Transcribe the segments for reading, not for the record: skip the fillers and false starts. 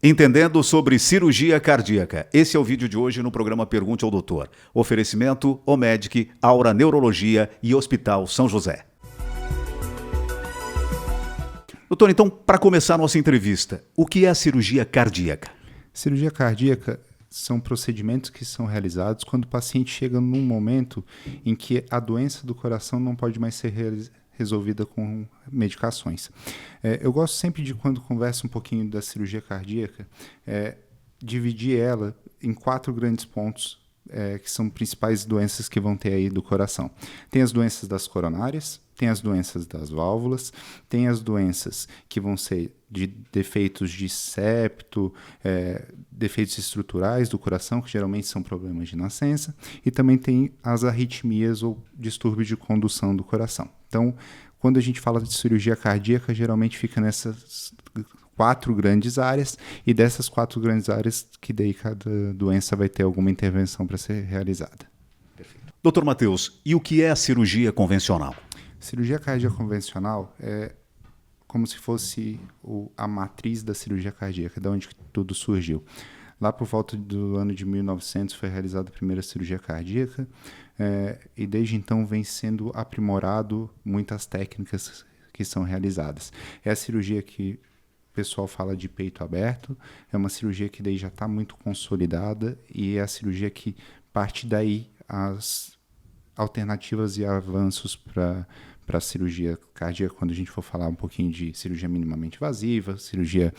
Entendendo sobre cirurgia cardíaca. Esse é o vídeo de hoje no programa Pergunte ao Doutor. Oferecimento Omedic, Aura Neurologia e Hospital São José. Doutor, então, para começar a nossa entrevista, o que é a cirurgia cardíaca? Cirurgia cardíaca são procedimentos que são realizados quando o paciente chega num momento em que a doença do coração não pode mais ser resolvida com medicações. Eu gosto sempre de, quando converso um pouquinho da cirurgia cardíaca, dividir ela em 4 grandes pontos, que são principais doenças que vão ter aí do coração. Tem as doenças das coronárias, tem as doenças das válvulas, tem as doenças que vão ser de defeitos de septo, defeitos estruturais do coração, que geralmente são problemas de nascença, e também tem as arritmias ou distúrbios de condução do coração. Então, quando a gente fala de cirurgia cardíaca, geralmente fica nessas 4 grandes áreas, e dessas 4 grandes áreas, que daí cada doença vai ter alguma intervenção para ser realizada. Perfeito. Dr. Matheus, e o que é a cirurgia convencional? Cirurgia cardíaca convencional é como se fosse a matriz da cirurgia cardíaca, de onde tudo surgiu. Lá por volta do ano de 1900 foi realizada a primeira cirurgia cardíaca, e desde então vem sendo aprimorado muitas técnicas que são realizadas. É a cirurgia que o pessoal fala de peito aberto, é uma cirurgia que daí já está muito consolidada, e é a cirurgia que parte daí as alternativas e avanços para a cirurgia cardíaca, quando a gente for falar um pouquinho de cirurgia minimamente invasiva, cirurgia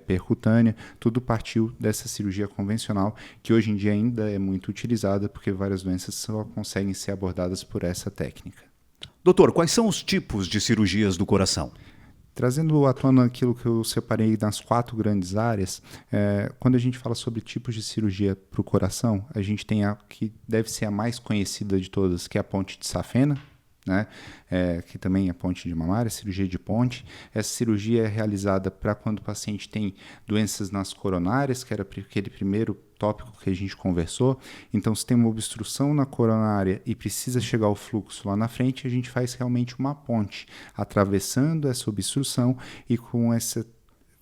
percutânea, tudo partiu dessa cirurgia convencional, que hoje em dia ainda é muito utilizada, porque várias doenças só conseguem ser abordadas por essa técnica. Doutor, quais são os tipos de cirurgias do coração? Trazendo à tona aquilo que eu separei nas 4 grandes áreas, quando a gente fala sobre tipos de cirurgia para o coração, a gente tem a que deve ser a mais conhecida de todas, que é a ponte de safena, né? Que também é ponte de mamária, cirurgia de ponte. Essa cirurgia é realizada para quando o paciente tem doenças nas coronárias, que era aquele primeiro tópico que a gente conversou. Então, se tem uma obstrução na coronária e precisa chegar o fluxo lá na frente, a gente faz realmente uma ponte, atravessando essa obstrução e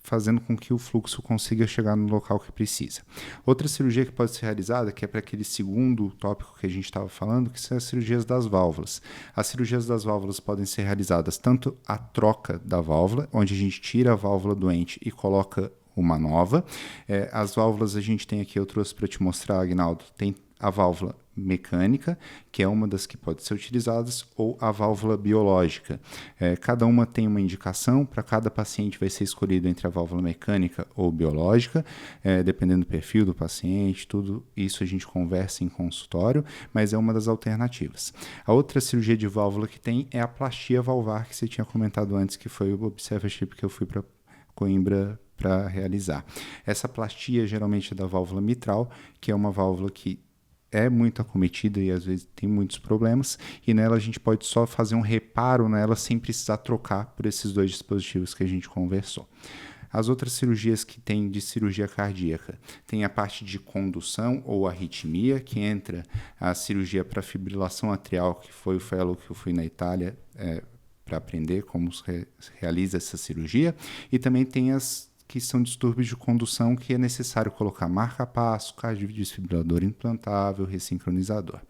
fazendo com que o fluxo consiga chegar no local que precisa. Outra cirurgia que pode ser realizada, que é para aquele segundo tópico que a gente estava falando, que são as cirurgias das válvulas. As cirurgias das válvulas podem ser realizadas tanto a troca da válvula, onde a gente tira a válvula doente e coloca uma nova. As válvulas a gente tem aqui, eu trouxe para te mostrar, Agnaldo, tem a válvula mecânica, que é uma das que pode ser utilizadas, ou a válvula biológica. Cada uma tem uma indicação, para cada paciente vai ser escolhido entre a válvula mecânica ou biológica, dependendo do perfil do paciente, tudo isso a gente conversa em consultório, mas é uma das alternativas. A outra cirurgia de válvula que tem é a plastia valvar, que você tinha comentado antes, que foi o observership que eu fui para Coimbra para realizar. Essa plastia geralmente é da válvula mitral, que é uma válvula que é muito acometida e às vezes tem muitos problemas, e nela a gente pode só fazer um reparo nela sem precisar trocar por esses 2 dispositivos que a gente conversou. As outras cirurgias que tem de cirurgia cardíaca, tem a parte de condução ou arritmia, que entra a cirurgia para fibrilação atrial, que foi o fellow que eu fui na Itália para aprender como se realiza essa cirurgia, e também tem as que são distúrbios de condução, que é necessário colocar marca-passo, cardiodesfibrilador implantável, ressincronizador.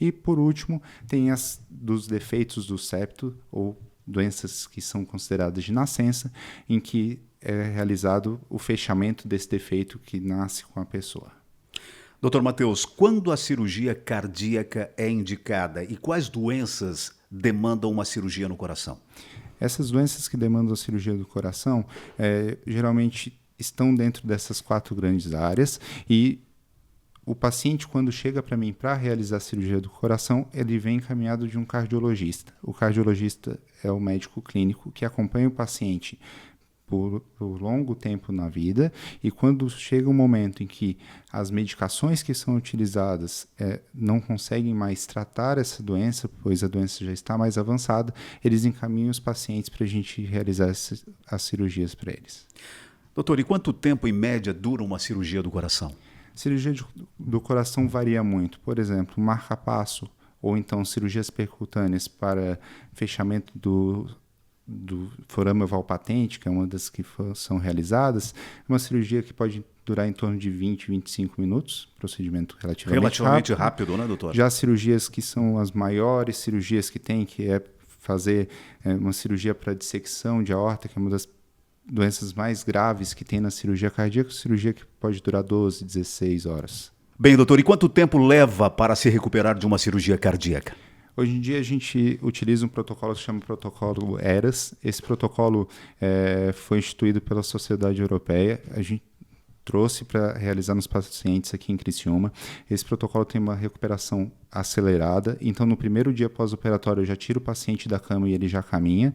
E, por último, tem as dos defeitos do septo, ou doenças que são consideradas de nascença, em que é realizado o fechamento desse defeito que nasce com a pessoa. Dr. Matheus, quando a cirurgia cardíaca é indicada e quais doenças demandam uma cirurgia no coração? Essas doenças que demandam a cirurgia do coração geralmente estão dentro dessas 4 grandes áreas, e o paciente, quando chega para mim para realizar a cirurgia do coração, ele vem encaminhado de um cardiologista. O cardiologista é o médico clínico que acompanha o paciente por longo tempo na vida, e quando chega um momento em que as medicações que são utilizadas não conseguem mais tratar essa doença, pois a doença já está mais avançada, eles encaminham os pacientes para a gente realizar as cirurgias para eles. Doutor, e quanto tempo em média dura uma cirurgia do coração? Cirurgia do coração varia muito. Por exemplo, marca-passo ou então cirurgias percutâneas para fechamento do forame oval patente, que é uma das que são realizadas, uma cirurgia que pode durar em torno de 20, 25 minutos, procedimento relativamente rápido, né, doutor? Já cirurgias que são as maiores cirurgias que tem, que é fazer uma cirurgia para dissecção de aorta, que é uma das doenças mais graves que tem na cirurgia cardíaca, cirurgia que pode durar 12, 16 horas. Bem, doutor, e quanto tempo leva para se recuperar de uma cirurgia cardíaca? Hoje em dia a gente utiliza um protocolo que se chama protocolo ERAS. Esse protocolo foi instituído pela Sociedade Europeia. A gente trouxe para realizar nos pacientes aqui em Criciúma. Esse protocolo tem uma recuperação acelerada. Então, no primeiro dia pós-operatório, eu já tiro o paciente da cama e ele já caminha.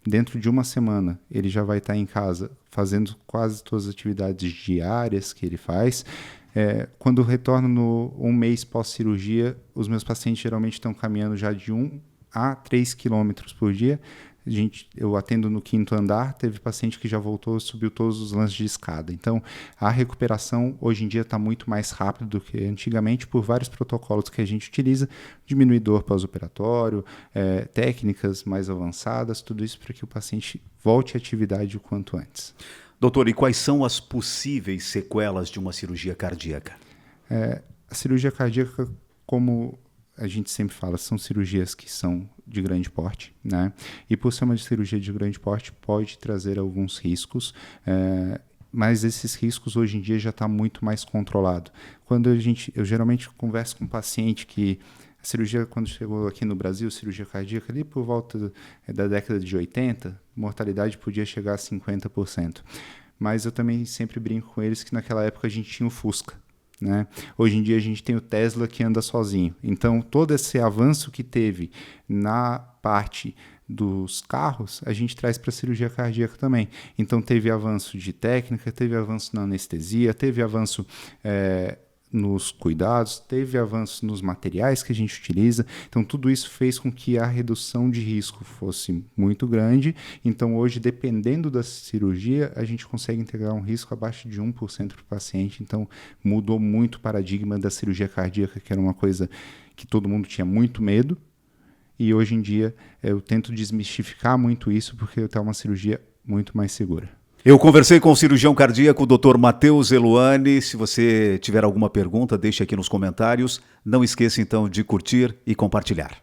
Dentro de uma semana, ele já vai estar em casa fazendo quase todas as atividades diárias que ele faz. Quando retorno no um mês pós-cirurgia, os meus pacientes geralmente estão caminhando já de 1 a 3 quilômetros por dia. Eu atendo no 5º andar, teve paciente que já voltou, subiu todos os lances de escada. Então, a recuperação hoje em dia está muito mais rápida do que antigamente por vários protocolos que a gente utiliza, diminuidor pós-operatório, técnicas mais avançadas, tudo isso para que o paciente volte à atividade o quanto antes. Doutor, e quais são as possíveis sequelas de uma cirurgia cardíaca? A cirurgia cardíaca, como a gente sempre fala, são cirurgias que são de grande porte, né? E por ser uma cirurgia de grande porte, pode trazer alguns riscos, mas esses riscos hoje em dia já está muito mais controlado. Eu geralmente converso com um paciente que a cirurgia, quando chegou aqui no Brasil, cirurgia cardíaca, ali por volta da década de 80, mortalidade podia chegar a 50%. Mas eu também sempre brinco com eles que naquela época a gente tinha o Fusca, né? Hoje em dia a gente tem o Tesla que anda sozinho. Então, todo esse avanço que teve na parte dos carros, a gente traz para a cirurgia cardíaca também. Então, teve avanço de técnica, teve avanço na anestesia, teve avanço nos cuidados, teve avanço nos materiais que a gente utiliza. Então, tudo isso fez com que a redução de risco fosse muito grande. Então, hoje, dependendo da cirurgia, a gente consegue integrar um risco abaixo de 1% para o paciente. Então, mudou muito o paradigma da cirurgia cardíaca, que era uma coisa que todo mundo tinha muito medo. E hoje em dia, eu tento desmistificar muito isso, porque é uma cirurgia muito mais segura. Eu conversei com o cirurgião cardíaco, o Dr. Matheus Eluani. Se você tiver alguma pergunta, deixe aqui nos comentários. Não esqueça, então, de curtir e compartilhar.